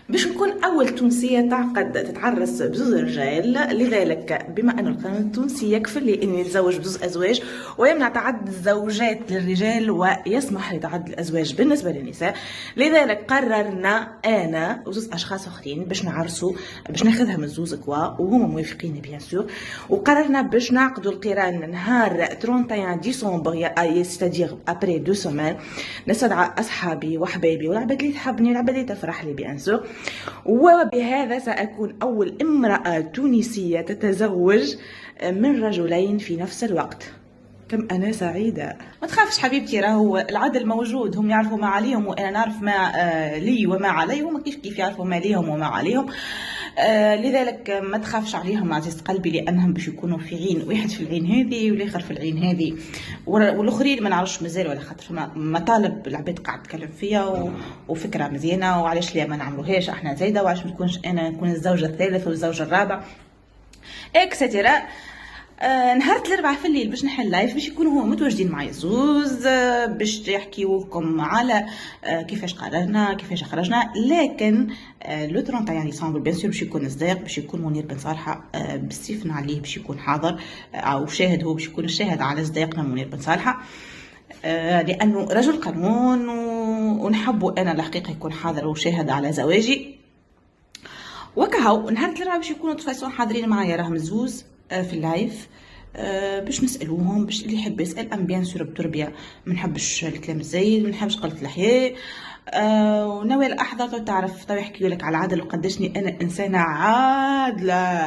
باش نكون أول تونسية تعقد تتعرس بزوز رجال، لذلك بما أن القانون التونسي يكفل لي أني نتزوج بزوز أزواج ويمنع تعدد الزوجات للرجال ويسمح لتعدد الأزواج بالنسبة للنساء، لذلك قررنا أنا وزوز أشخاص آخرين باش نعرسوا، باش ناخذها من زوز كوا وهما موافقين بيان سور، وقررنا باش نعقدوا القران نهار 31 ديسمبر ستادير ابري 2 سومان. نستدعى أصحابي وأحبابي والعباد اللي تحبني والعباد اللي تفرح لي بيان سور، وبهذا سأكون أول امرأة تونسية تتزوج من رجلين في نفس الوقت. كم أنا سعيدة. ما تخافش حبيبتي، راهو العدل موجود، هم يعرفوا ما عليهم وأنا نعرف ما لي وما علي، وما كيف يعرفوا ما ليهم وما عليهم. لذلك ما تخافش عليهم عزيز قلبي، لأنهم باش يكونوا في عين واحد، في العين هذه والآخر في العين هذه، والآخرين ما نعرفش مازال، ولا خاطر مطالب العباد قاعد تكلم فيا وفكرة مزيانة، وعلاش ليه ما نعملوهاش احنا زايدة، وعلاش ما تكونش أنا نكون الزوجة الثالث والزوجة الرابعة اكسترا. نهار الاربعاء في الليل باش نحل لايف، باش يكونوا هما متواجدين معايا زوز، باش يحكيو لكم على كيفاش قررنا كيفاش خرجنا. لكن لو 31 ديسمبر بيان سور باش يكون صديق، باش يكون منير بن صالحه بالسيف عليه، باش يكون حاضر او شاهد، هو باش يكون الشاهد على صديقنا منير بن صالحه، لانه رجل قانون ونحبه انا الحقيقه يكون حاضر وشاهد على زواجي. وكهو نهار الاربعاء باش يكونوا تفاصيل حاضرين معايا، راهم زوز في اللايف، باش نسالوهم، باش اللي يحب يسال. ام بيان سور بتربيه، ما نحبش الكلام الزايد، ما نحبش قله الحياه. وناوي الاحضر تعرف يحكيوا لك على العدل وقداشني انا انسانه عادله.